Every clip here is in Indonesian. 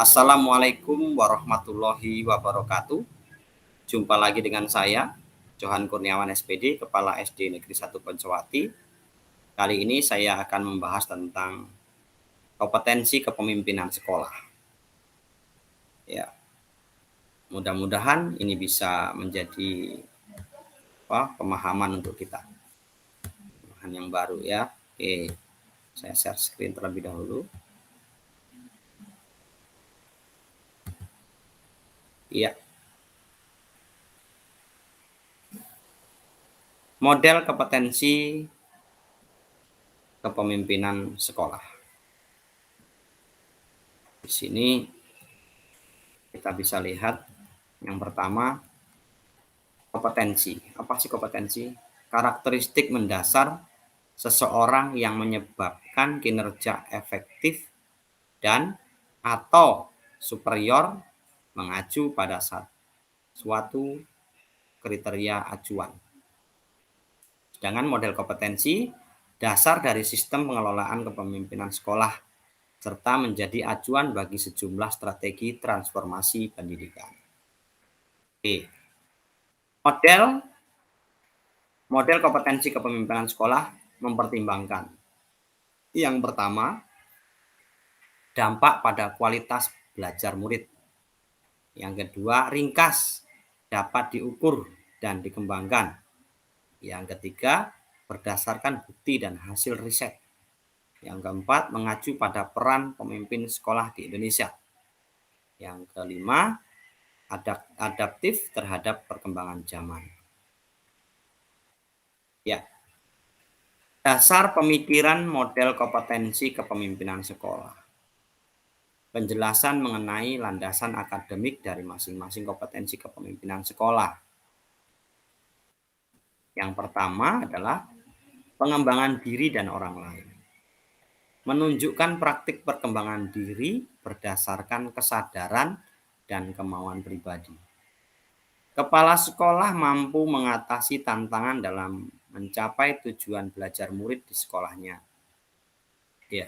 Assalamualaikum warahmatullahi wabarakatuh. Jumpa lagi dengan saya, Johan Kurniawan SPD, Kepala SD Negeri 1 Poncowati. Kali ini saya akan membahas tentang kompetensi kepemimpinan sekolah. Ya, mudah-mudahan ini bisa menjadi pemahaman untuk kita. Pemahaman yang baru ya. Oke, saya share screen terlebih dahulu. Iya. Model kompetensi kepemimpinan sekolah. Di sini kita bisa lihat yang pertama kompetensi. Apa sih kompetensi? Karakteristik mendasar seseorang yang menyebabkan kinerja efektif dan atau superior mengacu pada suatu kriteria acuan. Sedangkan model kompetensi dasar dari sistem pengelolaan kepemimpinan sekolah serta menjadi acuan bagi sejumlah strategi transformasi pendidikan. Oke. Model kompetensi kepemimpinan sekolah mempertimbangkan yang pertama, dampak pada kualitas belajar murid. Yang kedua, ringkas, dapat diukur dan dikembangkan. Yang ketiga, berdasarkan bukti dan hasil riset. Yang keempat, mengacu pada peran pemimpin sekolah di Indonesia. Yang kelima, adaptif terhadap perkembangan zaman. Ya. Dasar pemikiran model kompetensi kepemimpinan sekolah. Penjelasan mengenai landasan akademik dari masing-masing kompetensi kepemimpinan sekolah. Yang pertama adalah pengembangan diri dan orang lain. Menunjukkan praktik perkembangan diri berdasarkan kesadaran dan kemauan pribadi. Kepala sekolah mampu mengatasi tantangan dalam mencapai tujuan belajar murid di sekolahnya. Ya.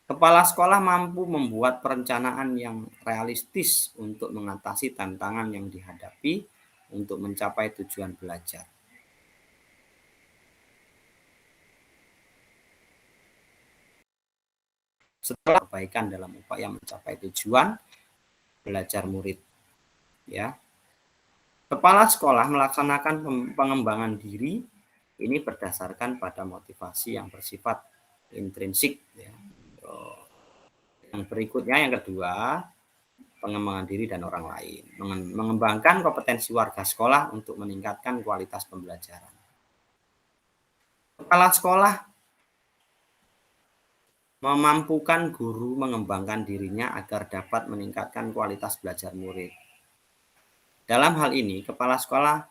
Kepala sekolah mampu membuat perencanaan yang realistis untuk mengatasi tantangan yang dihadapi untuk mencapai tujuan belajar. Setelah perbaikan dalam upaya mencapai tujuan belajar murid. Ya. Kepala sekolah melaksanakan pengembangan diri ini berdasarkan pada motivasi yang bersifat intrinsik. Ya. Yang berikutnya yang kedua, pengembangan diri dan orang lain. Mengembangkan kompetensi warga sekolah untuk meningkatkan kualitas pembelajaran. Kepala sekolah memampukan guru mengembangkan dirinya agar dapat meningkatkan kualitas belajar murid. Dalam hal ini, kepala sekolah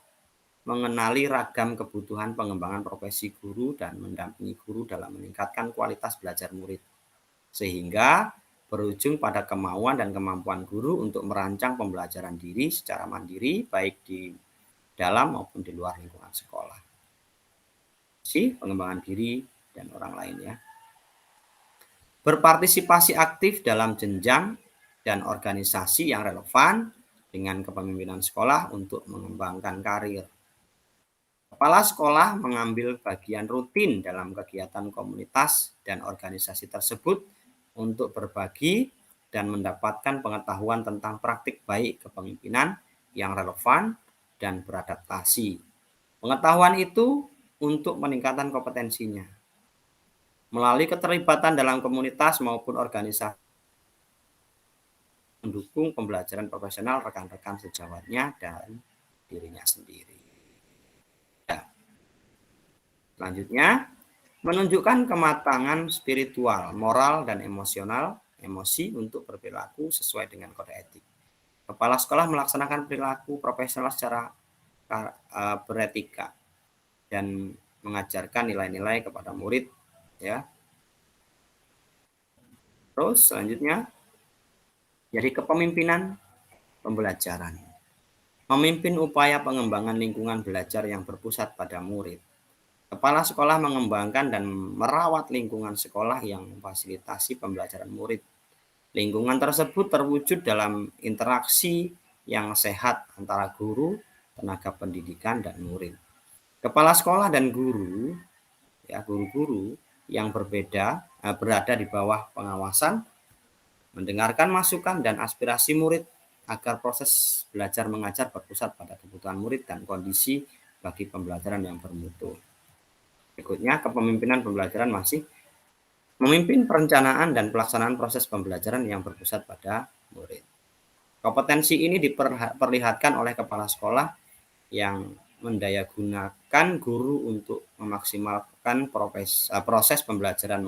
mengenali ragam kebutuhan pengembangan profesi guru dan mendampingi guru dalam meningkatkan kualitas belajar murid. Sehingga berujung pada kemauan dan kemampuan guru untuk merancang pembelajaran diri secara mandiri, baik di dalam maupun di luar lingkungan sekolah. Pengembangan diri dan orang lain ya. Berpartisipasi aktif dalam jenjang dan organisasi yang relevan dengan kepemimpinan sekolah untuk mengembangkan karir. Kepala sekolah mengambil bagian rutin dalam kegiatan komunitas dan organisasi tersebut untuk berbagi dan mendapatkan pengetahuan tentang praktik baik kepemimpinan yang relevan dan beradaptasi. Pengetahuan itu untuk meningkatkan kompetensinya. Melalui keterlibatan dalam komunitas maupun organisasi mendukung pembelajaran profesional rekan-rekan sejawatnya dan dirinya sendiri. Ya. Selanjutnya, menunjukkan kematangan spiritual, moral, dan emosi untuk berperilaku sesuai dengan kode etik. Kepala sekolah melaksanakan perilaku profesional secara beretika dan mengajarkan nilai-nilai kepada murid. Ya. Terus selanjutnya, jadi kepemimpinan pembelajaran. Memimpin upaya pengembangan lingkungan belajar yang berpusat pada murid. Kepala sekolah mengembangkan dan merawat lingkungan sekolah yang memfasilitasi pembelajaran murid. Lingkungan tersebut terwujud dalam interaksi yang sehat antara guru, tenaga pendidikan, dan murid. Kepala sekolah dan guru, ya guru-guru yang berbeda berada di bawah pengawasan, mendengarkan masukan dan aspirasi murid agar proses belajar mengajar berpusat pada kebutuhan murid dan kondisi bagi pembelajaran yang bermutu. Berikutnya, kepemimpinan pembelajaran masih memimpin perencanaan dan pelaksanaan proses pembelajaran yang berpusat pada murid. Kompetensi ini diperlihatkan oleh kepala sekolah yang mendayagunakan guru untuk memaksimalkan proses pembelajaran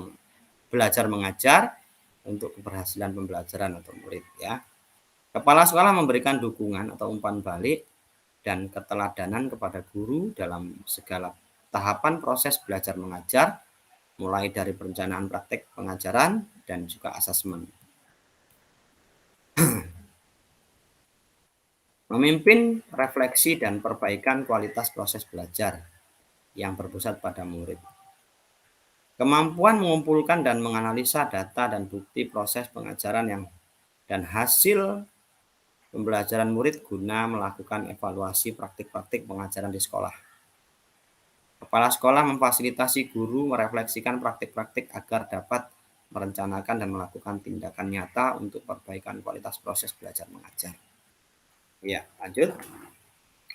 belajar mengajar untuk keberhasilan pembelajaran atau murid, ya. Kepala sekolah memberikan dukungan atau umpan balik dan keteladanan kepada guru dalam segala tahapan proses belajar mengajar, mulai dari perencanaan praktek pengajaran dan juga asesmen. Memimpin refleksi dan perbaikan kualitas proses belajar yang berpusat pada murid. Kemampuan mengumpulkan dan menganalisa data dan bukti proses pengajaran dan hasil pembelajaran murid guna melakukan evaluasi praktik-praktik pengajaran di sekolah. Kepala sekolah memfasilitasi guru merefleksikan praktik-praktik agar dapat merencanakan dan melakukan tindakan nyata untuk perbaikan kualitas proses belajar mengajar. Ya, lanjut.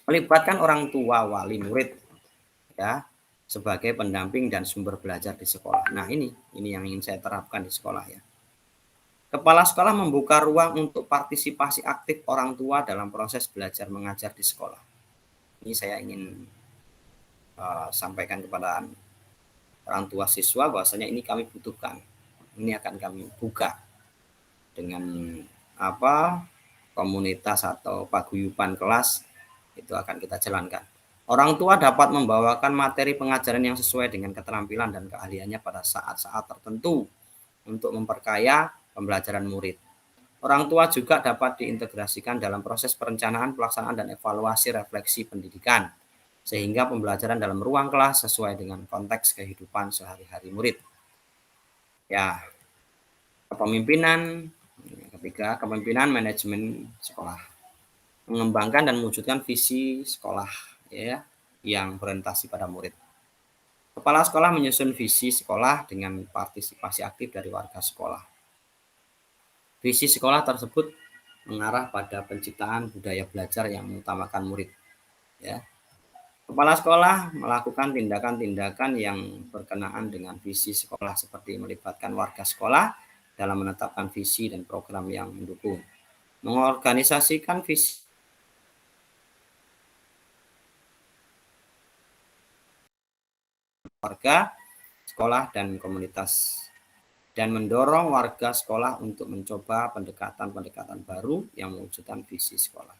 Melibatkan orang tua wali murid, ya, sebagai pendamping dan sumber belajar di sekolah. Nah, ini yang ingin saya terapkan di sekolah, ya. Kepala sekolah membuka ruang untuk partisipasi aktif orang tua dalam proses belajar mengajar di sekolah. Ini saya ingin sampaikan kepada orang tua siswa bahwasanya ini kami butuhkan. Ini akan kami buka dengan komunitas atau paguyuban kelas, itu akan kita jalankan. Orang tua dapat membawakan materi pengajaran yang sesuai dengan keterampilan dan keahliannya pada saat-saat tertentu untuk memperkaya pembelajaran murid. Orang tua juga dapat diintegrasikan dalam proses perencanaan, pelaksanaan, dan evaluasi refleksi pendidikan, sehingga pembelajaran dalam ruang kelas sesuai dengan konteks kehidupan sehari-hari murid. Ya, ketiga, kepemimpinan manajemen sekolah. Mengembangkan dan mewujudkan visi sekolah, ya, yang berorientasi pada murid. Kepala sekolah menyusun visi sekolah dengan partisipasi aktif dari warga sekolah. Visi sekolah tersebut mengarah pada penciptaan budaya belajar yang mengutamakan murid, ya. Kepala sekolah melakukan tindakan-tindakan yang berkenaan dengan visi sekolah seperti melibatkan warga sekolah dalam menetapkan visi dan program yang mendukung, mengorganisasikan visi warga, sekolah, dan komunitas, dan mendorong warga sekolah untuk mencoba pendekatan-pendekatan baru yang mewujudkan visi sekolah.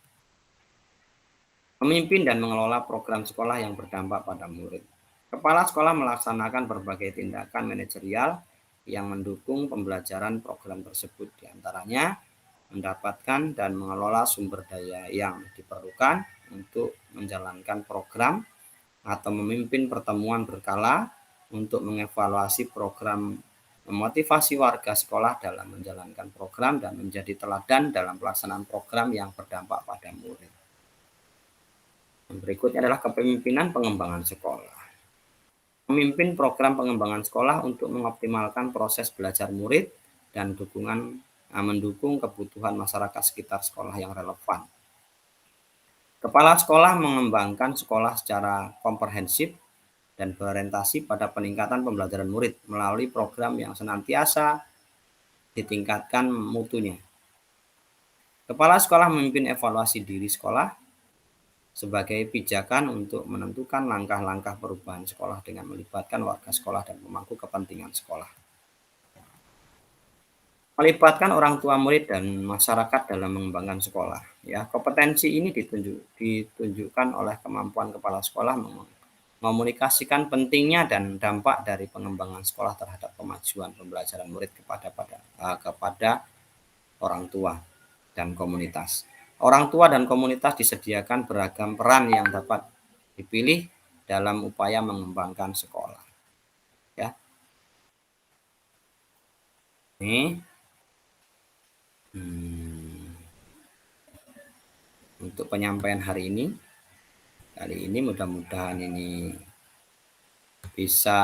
Memimpin dan mengelola program sekolah yang berdampak pada murid. Kepala sekolah melaksanakan berbagai tindakan manajerial yang mendukung pembelajaran program tersebut, diantaranya mendapatkan dan mengelola sumber daya yang diperlukan untuk menjalankan program atau memimpin pertemuan berkala untuk mengevaluasi program, memotivasi warga sekolah dalam menjalankan program dan menjadi teladan dalam pelaksanaan program yang berdampak pada murid. Yang berikutnya adalah kepemimpinan pengembangan sekolah. Memimpin program pengembangan sekolah untuk mengoptimalkan proses belajar murid dan mendukung kebutuhan masyarakat sekitar sekolah yang relevan. Kepala sekolah mengembangkan sekolah secara komprehensif dan berorientasi pada peningkatan pembelajaran murid melalui program yang senantiasa ditingkatkan mutunya. Kepala sekolah memimpin evaluasi diri sekolah sebagai pijakan untuk menentukan langkah-langkah perubahan sekolah dengan melibatkan warga sekolah dan pemangku kepentingan sekolah. Melibatkan orang tua murid dan masyarakat dalam mengembangkan sekolah. Ya, kompetensi ini ditunjukkan oleh kemampuan kepala sekolah mekomunikasikan pentingnya dan dampak dari pengembangan sekolah terhadap kemajuan pembelajaran murid kepada orang tua dan komunitas. Orang tua dan komunitas disediakan beragam peran yang dapat dipilih dalam upaya mengembangkan sekolah. Ya. Ini untuk penyampaian hari ini. Kali ini mudah-mudahan ini bisa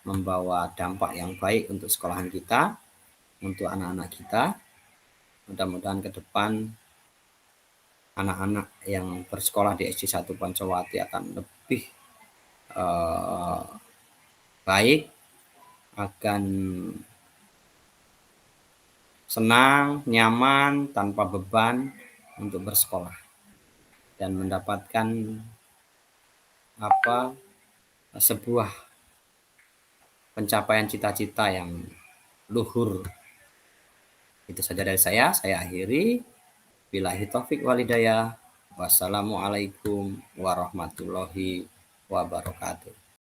membawa dampak yang baik untuk sekolahan kita, untuk anak-anak kita. Mudah-mudahan ke depan anak-anak yang bersekolah di SD 1 Poncowati akan lebih baik, akan senang, nyaman, tanpa beban untuk bersekolah dan mendapatkan sebuah pencapaian cita-cita yang luhur. Itu saja dari saya akhiri. Billahi taufik walhidayah. Wassalamualaikum warahmatullahi wabarakatuh.